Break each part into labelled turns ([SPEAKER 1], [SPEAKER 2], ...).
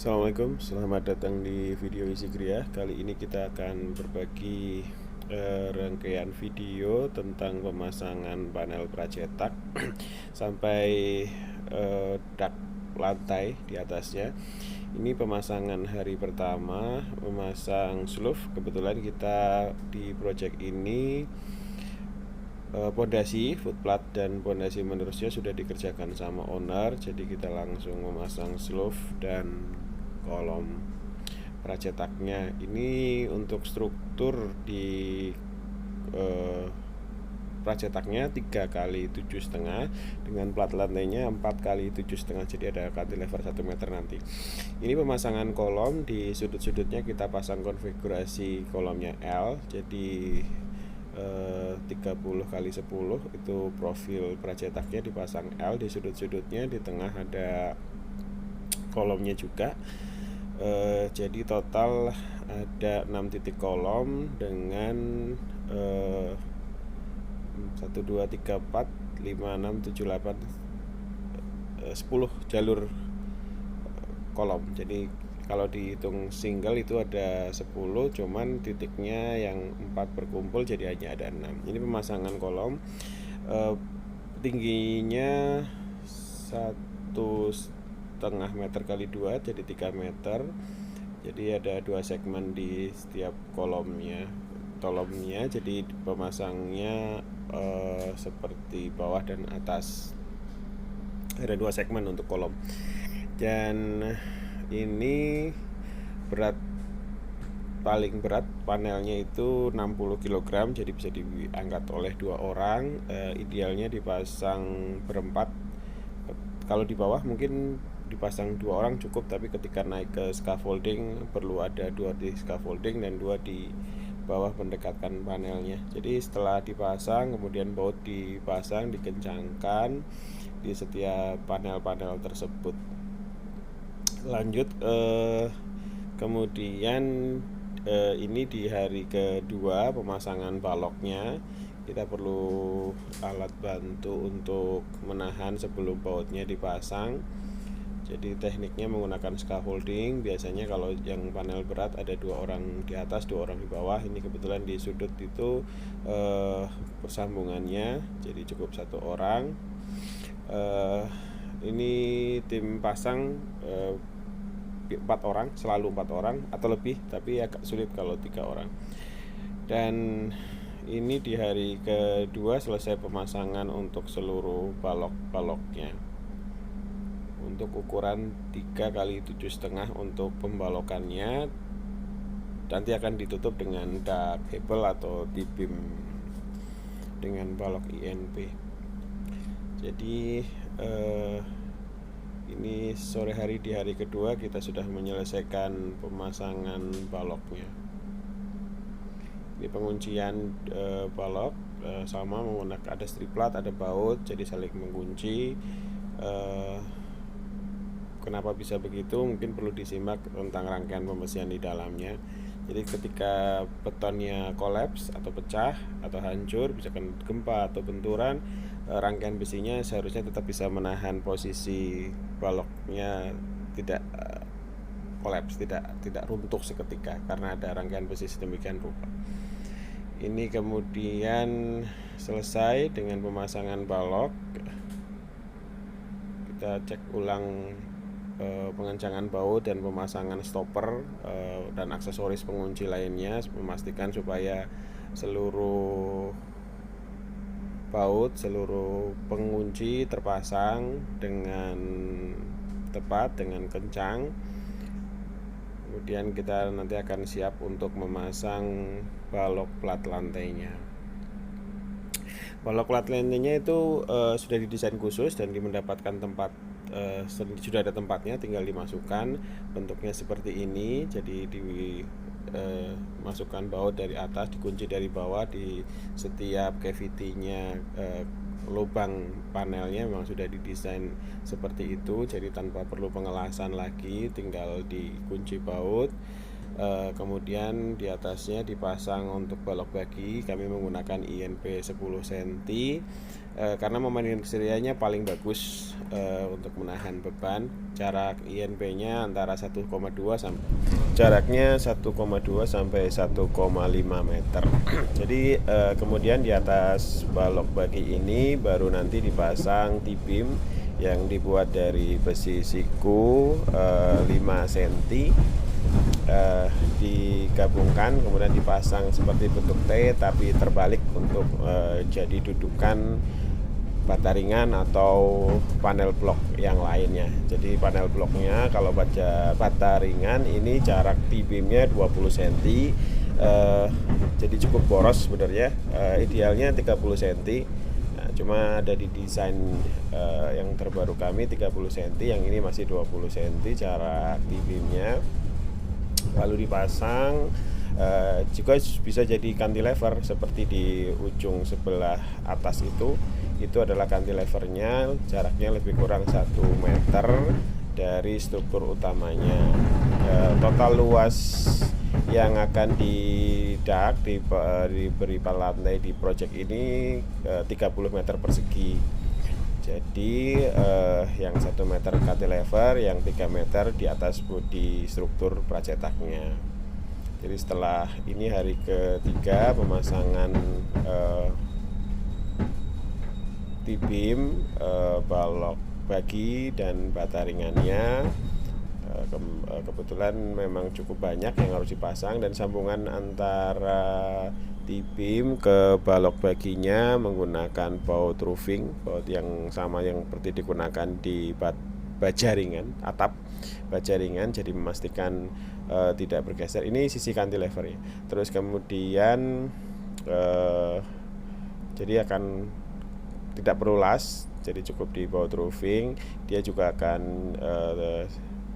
[SPEAKER 1] Assalamualaikum, selamat datang di video Isi Kriya. Kali ini kita akan berbagi rangkaian video tentang pemasangan panel pracetak sampai dak lantai di atasnya. Ini pemasangan hari pertama, memasang sloof. Kebetulan kita di project ini pondasi, footplat dan pondasi menerusnya sudah dikerjakan sama owner. Jadi kita langsung memasang sloof dan kolom pracetaknya. Ini untuk struktur di pracetaknya 3 kali 7,5 dengan plat lantainya 4 kali 7,5, jadi ada cantilever 1 meter nanti. Ini pemasangan kolom, di sudut-sudutnya kita pasang konfigurasi kolomnya L, jadi 30 kali 10 itu profil pracetaknya dipasang L di sudut-sudutnya, di tengah ada kolomnya juga. Jadi total ada 6 titik kolom dengan 1, 2, 3, 4, 5, 6, 7, 8, 10 jalur kolom. Jadi kalau dihitung single itu ada 10, cuman titiknya yang 4 berkumpul jadi hanya ada 6. Ini pemasangan kolom, tingginya 1,5 meter kali 2 jadi 3 meter. Jadi ada 2 segmen di setiap kolomnya. Jadi pemasangnya seperti bawah dan atas. Ada 2 segmen untuk kolom. Dan ini paling berat panelnya itu 60 kg, jadi bisa diangkat oleh 2 orang. Idealnya dipasang berempat. Kalau di bawah mungkin dipasang 2 orang cukup, tapi ketika naik ke scaffolding perlu ada 2 di scaffolding dan 2 di bawah mendekatkan panelnya. Jadi setelah dipasang, kemudian baut dipasang, dikencangkan di setiap panel-panel tersebut. Lanjut, kemudian ini di hari kedua pemasangan baloknya, kita perlu alat bantu untuk menahan sebelum bautnya dipasang. Jadi tekniknya menggunakan scaffolding. Biasanya kalau yang panel berat ada 2 orang di atas, 2 orang di bawah. Ini kebetulan di sudut itu persambungannya, jadi cukup 1 orang. Ini tim pasang 4 orang, selalu 4 orang atau lebih, tapi agak sulit kalau 3 orang. Dan ini di hari kedua selesai pemasangan untuk seluruh balok-baloknya. Untuk ukuran 3 kali 7,5 untuk pembalokannya, nanti akan ditutup dengan dak hebel atau T-beam dengan balok INP. Jadi ini sore hari di hari kedua kita sudah menyelesaikan pemasangan baloknya. Ini penguncian balok, sama menggunakan ada striplat, ada baut, jadi saling mengunci. Kenapa bisa begitu? Mungkin perlu disimak tentang rangkaian pembesian di dalamnya. Jadi ketika betonnya kolaps atau pecah atau hancur, misalkan gempa atau benturan, rangkaian besinya seharusnya tetap bisa menahan posisi baloknya, tidak kolaps, tidak runtuh seketika karena ada rangkaian besi sedemikian rupa. Ini kemudian selesai dengan pemasangan balok. Kita cek ulang pengencangan baut dan pemasangan stopper dan aksesoris pengunci lainnya, memastikan supaya seluruh baut, seluruh pengunci terpasang dengan tepat, dengan kencang. Kemudian kita nanti akan siap untuk memasang balok plat lantainya. Balok plat lantainya itu sudah didesain khusus dan mendapatkan tempat, sudah ada tempatnya, tinggal dimasukkan. Bentuknya seperti ini, jadi dimasukkan baut dari atas, dikunci dari bawah. Di setiap cavity-nya, lubang panelnya memang sudah didesain seperti itu, jadi tanpa perlu pengelasan lagi, tinggal dikunci baut. Kemudian di atasnya dipasang untuk balok bagi, kami menggunakan INP 10 cm karena memainkan keseriannya paling bagus untuk menahan beban. Jarak INP-nya antara 1,2 sampai jaraknya 1,2 sampai 1,5 meter. Jadi kemudian di atas balok bagi ini baru nanti dipasang T-beam yang dibuat dari besi siku 5 cm, digabungkan kemudian dipasang seperti bentuk T tapi terbalik untuk jadi dudukan bata ringan atau panel blok yang lainnya. Jadi panel bloknya kalau bata ringan ini jarak T-beamnya 20 cm, jadi cukup boros sebenarnya, idealnya 30 cm. Nah, cuma ada di desain yang terbaru kami 30 cm, yang ini masih 20 cm jarak T-beamnya. Lalu dipasang juga bisa jadi cantilever seperti di ujung sebelah atas itu adalah cantilevernya, jaraknya lebih kurang 1 meter dari struktur utamanya. Total luas yang akan diberi lantai di project ini 30 meter persegi. Jadi yang 1 meter cantilever, yang 3 meter di atas bodi struktur pracetaknya. Jadi setelah ini hari ketiga pemasangan T-beam, balok bagi dan bata ringannya. Kebetulan memang cukup banyak yang harus dipasang, dan sambungan antara T-beam ke balok baginya menggunakan baut roofing, baut yang sama yang seperti digunakan di baja ringan, atap baja ringan, jadi memastikan tidak bergeser. Ini sisi cantilever ya. Terus kemudian jadi akan tidak perlu las, jadi cukup di baut roofing. Dia juga akan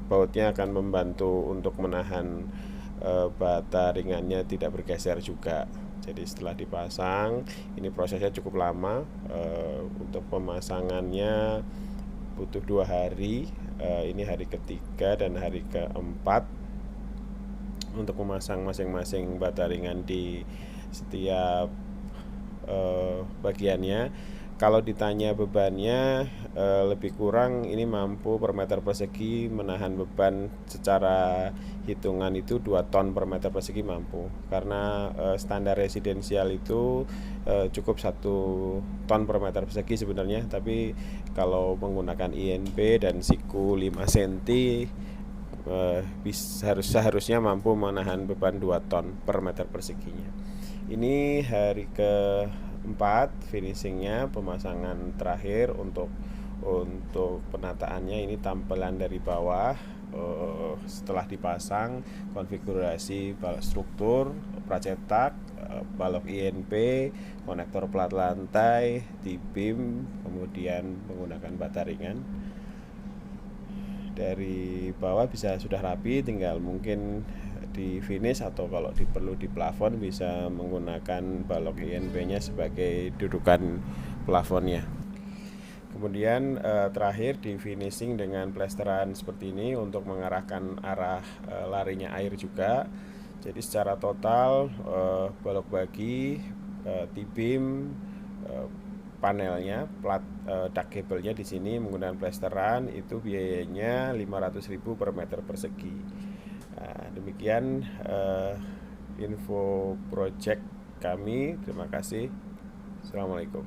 [SPEAKER 1] bautnya akan membantu untuk menahan bata ringannya tidak bergeser juga. Jadi setelah dipasang, ini prosesnya cukup lama. Untuk pemasangannya butuh 2 hari. Ini hari ketiga dan hari keempat untuk memasang masing-masing bata ringan di setiap bagiannya. Kalau ditanya bebannya, lebih kurang ini mampu per meter persegi menahan beban secara hitungan itu 2 ton per meter persegi mampu. Karena standar residensial itu cukup 1 ton per meter persegi sebenarnya. Tapi kalau menggunakan INP dan siku 5 cm, seharusnya mampu menahan beban 2 ton per meter perseginya. Ini hari keempat finishingnya, pemasangan terakhir untuk penataannya. Ini tampilan dari bawah setelah dipasang, konfigurasi struktur pracetak, balok INP, konektor plat lantai, T-beam, kemudian menggunakan bata ringan. Dari bawah bisa sudah rapi, tinggal mungkin di finish, atau kalau perlu di plafon bisa menggunakan balok INP-nya sebagai dudukan plafonnya. Kemudian terakhir di finishing dengan plesteran seperti ini untuk mengarahkan arah larinya air juga. Jadi secara total balok bagi, T-beam, panelnya, plat ductable-nya di sini menggunakan plesteran itu biayanya 500.000 per meter persegi. Nah, demikian info project kami. Terima kasih. Assalamualaikum.